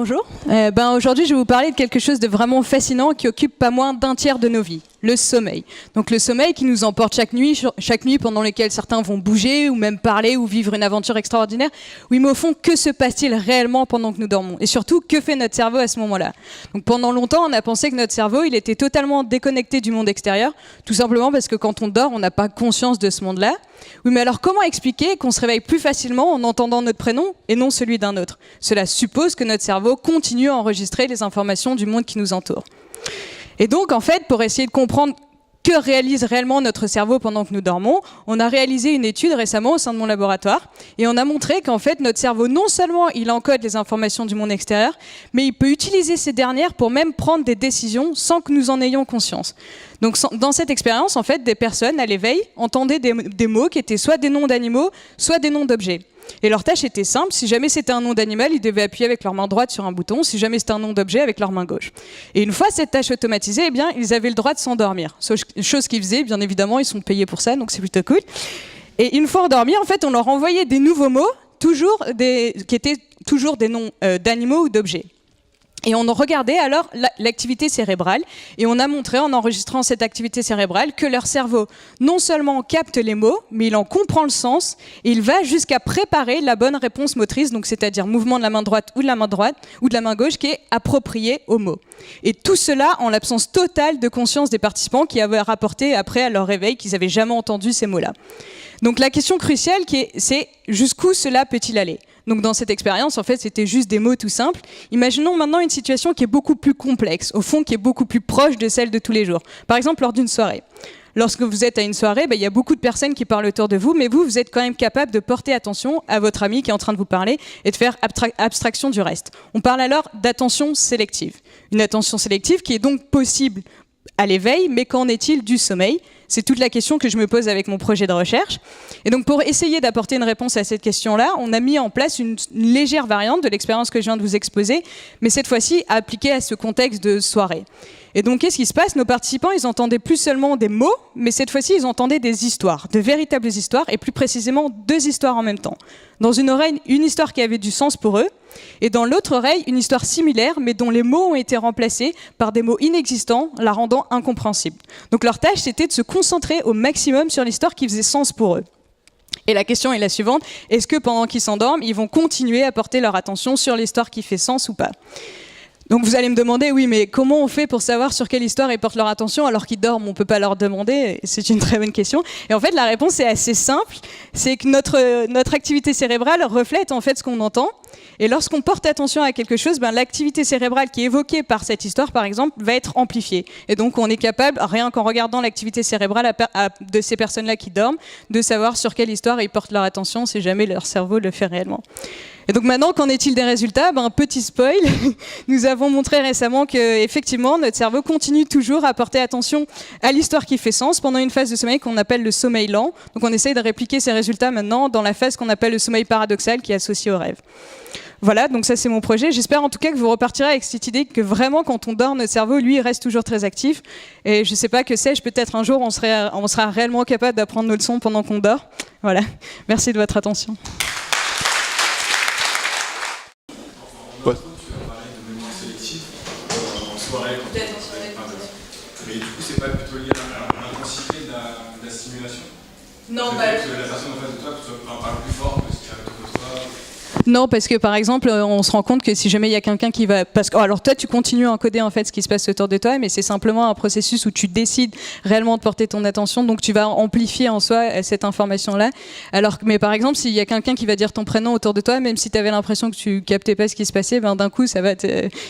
Bonjour. Aujourd'hui, je vais vous parler de quelque chose de vraiment fascinant qui occupe pas moins d'un tiers de nos vies, le sommeil. Donc le sommeil qui nous emporte chaque nuit pendant lesquelles certains vont bouger ou même parler ou vivre une aventure extraordinaire. Oui, mais au fond, que se passe-t-il réellement pendant que nous dormons? Et surtout, que fait notre cerveau à ce moment-là? Donc pendant longtemps, on a pensé que notre cerveau, il était totalement déconnecté du monde extérieur, tout simplement parce que quand on dort, on n'a pas conscience de ce monde-là. Oui, mais alors comment expliquer qu'on se réveille plus facilement en entendant notre prénom et non celui d'un autre? Cela suppose que notre cerveau continue à enregistrer les informations du monde qui nous entoure. Et donc, en fait, pour essayer de comprendre que réalise réellement notre cerveau pendant que nous dormons, on a réalisé une étude récemment au sein de mon laboratoire et on a montré qu'en fait, notre cerveau, non seulement il encode les informations du monde extérieur, mais il peut utiliser ces dernières pour même prendre des décisions sans que nous en ayons conscience. Donc, dans cette expérience, en fait, des personnes à l'éveil entendaient des mots qui étaient soit des noms d'animaux, soit des noms d'objets. Et leur tâche était simple, si jamais c'était un nom d'animal, ils devaient appuyer avec leur main droite sur un bouton, si jamais c'était un nom d'objet, avec leur main gauche. Et une fois cette tâche automatisée, eh bien, ils avaient le droit de s'endormir. Chose qu'ils faisaient, bien évidemment, ils sont payés pour ça, donc c'est plutôt cool. Et une fois endormis, en fait, on leur envoyait des nouveaux mots, qui étaient toujours des noms d'animaux ou d'objets. Et on regardait alors l'activité cérébrale et on a montré en enregistrant cette activité cérébrale que leur cerveau non seulement capte les mots, mais il en comprend le sens et il va jusqu'à préparer la bonne réponse motrice, donc c'est-à-dire mouvement de la main droite ou de la main gauche qui est approprié au mot. Et tout cela en l'absence totale de conscience des participants qui avaient rapporté après à leur réveil qu'ils n'avaient jamais entendu ces mots-là. Donc la question cruciale c'est jusqu'où cela peut-il aller ? Donc dans cette expérience, en fait, c'était juste des mots tout simples. Imaginons maintenant une situation qui est beaucoup plus complexe, au fond qui est beaucoup plus proche de celle de tous les jours. Par exemple, lors d'une soirée. Lorsque vous êtes à une soirée, il y a beaucoup de personnes qui parlent autour de vous, mais vous êtes quand même capable de porter attention à votre ami qui est en train de vous parler et de faire abstraction du reste. On parle alors d'attention sélective. Une attention sélective qui est donc possible à l'éveil, mais qu'en est-il du sommeil ? C'est toute la question que je me pose avec mon projet de recherche. Et donc pour essayer d'apporter une réponse à cette question-là, on a mis en place une légère variante de l'expérience que je viens de vous exposer, mais cette fois-ci appliquée à ce contexte de soirée. Et donc qu'est-ce qui se passe? Nos participants, ils entendaient plus seulement des mots, mais cette fois-ci, ils entendaient des histoires, de véritables histoires, et plus précisément 2 histoires en même temps. Dans une oreille, une histoire qui avait du sens pour eux, et dans l'autre oreille, une histoire similaire, mais dont les mots ont été remplacés par des mots inexistants, la rendant incompréhensible. Donc leur tâche, c'était de se concentrer au maximum sur l'histoire qui faisait sens pour eux. Et la question est la suivante, est-ce que pendant qu'ils s'endorment, ils vont continuer à porter leur attention sur l'histoire qui fait sens ou pas ? Donc vous allez me demander, oui, mais comment on fait pour savoir sur quelle histoire ils portent leur attention alors qu'ils dorment? On ne peut pas leur demander, c'est une très bonne question. Et en fait, la réponse est assez simple, c'est que notre activité cérébrale reflète en fait ce qu'on entend. Et lorsqu'on porte attention à quelque chose, l'activité cérébrale qui est évoquée par cette histoire, par exemple, va être amplifiée. Et donc on est capable, rien qu'en regardant l'activité cérébrale de ces personnes-là qui dorment, de savoir sur quelle histoire ils portent leur attention si jamais leur cerveau le fait réellement. Et donc maintenant, qu'en est-il des résultats? Petit spoil, nous avons montré récemment qu'effectivement, notre cerveau continue toujours à porter attention à l'histoire qui fait sens pendant une phase de sommeil qu'on appelle le sommeil lent. Donc on essaye de répliquer ces résultats maintenant dans la phase qu'on appelle le sommeil paradoxal qui est associé au rêve. Voilà, donc ça c'est mon projet. J'espère en tout cas que vous repartirez avec cette idée que vraiment quand on dort, notre cerveau, lui, reste toujours très actif. Et je sais pas, que sais-je, peut-être un jour on sera réellement capable d'apprendre nos leçons pendant qu'on dort. Voilà, merci de votre attention. Ouais. Tu vas parler de mémoire sélective en soirée. Mais du coup, c'est pas plutôt lié à l'intensité de la stimulation? Non, que la personne en face de toi parle plus fort que ce qu'il y a autour de toi. Non, parce que par exemple, on se rend compte que si jamais il y a quelqu'un qui va... alors toi, tu continues à encoder en fait ce qui se passe autour de toi, mais c'est simplement un processus où tu décides réellement de porter ton attention, donc tu vas amplifier en soi cette information-là. Mais par exemple, s'il y a quelqu'un qui va dire ton prénom autour de toi, même si tu avais l'impression que tu captais pas ce qui se passait, d'un coup, ça va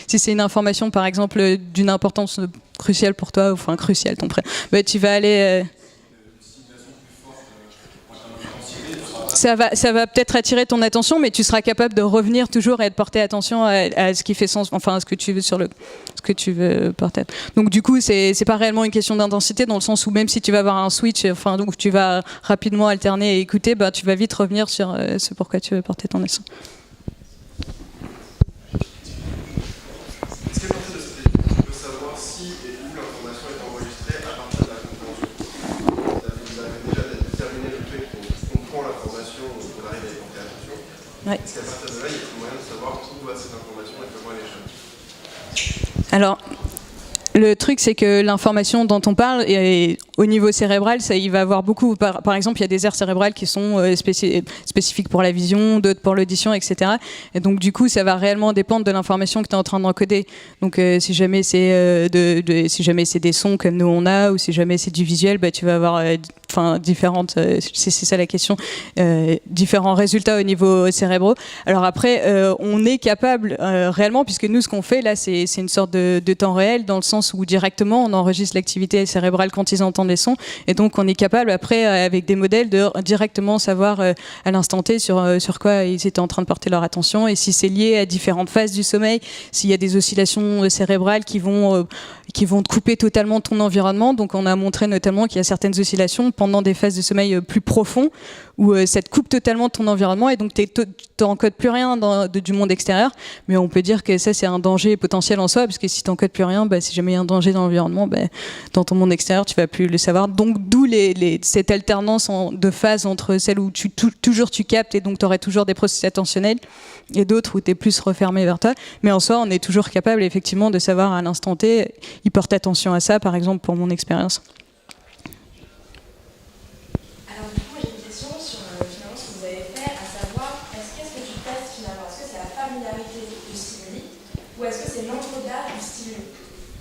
si c'est une information, par exemple, d'une importance cruciale pour toi, enfin cruciale ton prénom, tu vas aller... Ça va peut-être attirer ton attention, mais tu seras capable de revenir toujours et de porter attention à ce qui fait sens, enfin à ce que tu veux ce que tu veux porter. Donc du coup, c'est pas réellement une question d'intensité dans le sens où même si tu vas avoir un switch, donc tu vas rapidement alterner et écouter, tu vas vite revenir sur ce pourquoi tu veux porter ton attention. Est-ce qu'à partir de cette étude, tu peux savoir si et où l'information est enregistrée à partir de la compréhension? Vous avez déjà déterminé le fait qu'on comprend l'information, qu'on arrive à y porter attention. Ouais. Est-ce qu'à partir de là, il y a moyen de savoir qui voit cette information et comment elle échappe? Alors, le truc, c'est que l'information dont on parle, au niveau cérébral, il va avoir beaucoup. Par exemple, il y a des aires cérébrales qui sont spécifiques pour la vision, d'autres pour l'audition, etc. Et donc, du coup, ça va réellement dépendre de l'information que tu es en train d'encoder. Donc, si jamais c'est si jamais c'est des sons comme nous on a, ou si jamais c'est du visuel, bah, tu vas avoir différentes. C'est ça la question. Différents résultats au niveau cérébraux. Alors après, on est capable réellement, puisque nous, ce qu'on fait là, c'est une sorte de temps réel, dans le sens où directement on enregistre l'activité cérébrale quand ils entendent les sons, et donc on est capable après avec des modèles de directement savoir à l'instant T sur quoi ils étaient en train de porter leur attention, et si c'est lié à différentes phases du sommeil, s'il y a des oscillations cérébrales qui vont te couper totalement ton environnement. Donc on a montré notamment qu'il y a certaines oscillations pendant des phases de sommeil plus profonds où ça te coupe totalement ton environnement, et donc tu n'encodes plus rien du monde extérieur. Mais on peut dire que ça, c'est un danger potentiel en soi, parce que si tu n'encodes plus rien, bah, si jamais il y a un danger dans l'environnement, bah, dans ton monde extérieur, tu vas plus le savoir. Donc d'où cette alternance de phases entre celles où toujours tu captes, et donc tu aurais toujours des processus attentionnels, et d'autres où tu es plus refermé vers toi. Mais en soi, on est toujours capable effectivement de savoir à l'instant T, ils portent attention à ça, par exemple, pour mon expérience. Alors du coup, j'ai une question sur finalement ce que vous avez fait, à savoir, qu'est-ce que tu testes finalement? Est-ce que c'est la familiarité du stimuli, ou est-ce que c'est l'encodage du stimuli?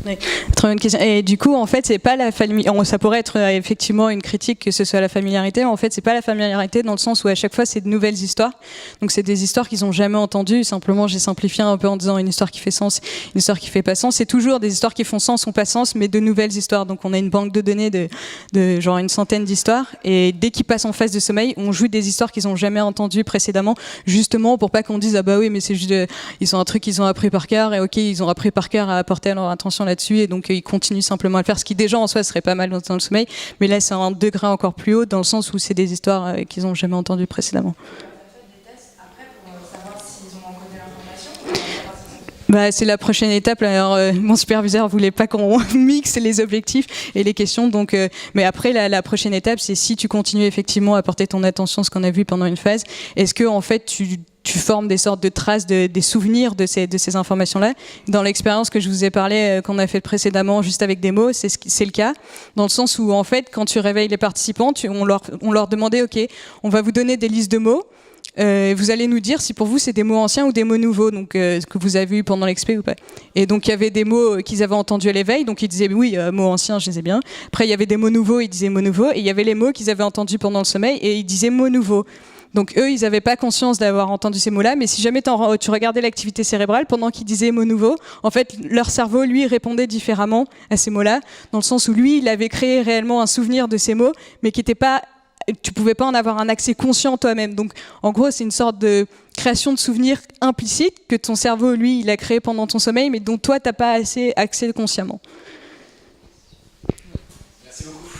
Oui, très bonne question. Et du coup, en fait, c'est pas la familiarité. Ça pourrait être effectivement une critique que ce soit la familiarité. En fait, c'est pas la familiarité dans le sens où à chaque fois c'est de nouvelles histoires. Donc c'est des histoires qu'ils ont jamais entendues. Simplement, j'ai simplifié un peu en disant une histoire qui fait sens, une histoire qui fait pas sens. C'est toujours des histoires qui font sens ou pas sens, mais de nouvelles histoires. Donc on a une banque de données de genre une centaine d'histoires. Et dès qu'ils passent en phase de sommeil, on joue des histoires qu'ils ont jamais entendues précédemment, justement pour pas qu'on dise ah bah oui, mais c'est juste ils ont un truc qu'ils ont appris par cœur, et ok, ils ont appris par cœur à apporter leur attention là-dessus, et donc ils continuent simplement à le faire, ce qui déjà en soi serait pas mal dans le sommeil, mais là c'est un degré encore plus haut dans le sens où c'est des histoires qu'ils n'ont jamais entendues précédemment. Bah, c'est la prochaine étape. Alors, mon superviseur voulait pas qu'on mixe les objectifs et les questions, donc, mais après la prochaine étape, c'est si tu continues effectivement à porter ton attention, ce qu'on a vu pendant une phase, est-ce que en fait tu formes des sortes de traces, des souvenirs de ces informations-là. Dans l'expérience que je vous ai parlé, qu'on a fait précédemment, juste avec des mots, c'est le cas, dans le sens où en fait, quand tu réveilles les participants, on leur demandait, ok, on va vous donner des listes de mots. Vous allez nous dire si pour vous c'est des mots anciens ou des mots nouveaux, donc ce que vous avez eu pendant l'expé ou pas. Et donc il y avait des mots qu'ils avaient entendus à l'éveil, donc ils disaient oui, mots anciens, je les ai bien. Après il y avait des mots nouveaux, ils disaient mots nouveaux, et il y avait les mots qu'ils avaient entendus pendant le sommeil et ils disaient mots nouveaux. Donc eux, ils n'avaient pas conscience d'avoir entendu ces mots-là, mais si jamais tu regardais l'activité cérébrale pendant qu'ils disaient mots nouveaux, en fait leur cerveau lui répondait différemment à ces mots-là, dans le sens où lui il avait créé réellement un souvenir de ces mots, mais qui n'était pas, tu pouvais pas en avoir un accès conscient toi-même. Donc en gros c'est une sorte de création de souvenirs implicite que ton cerveau lui il a créé pendant ton sommeil, mais dont toi t'as pas assez accès consciemment. Merci beaucoup.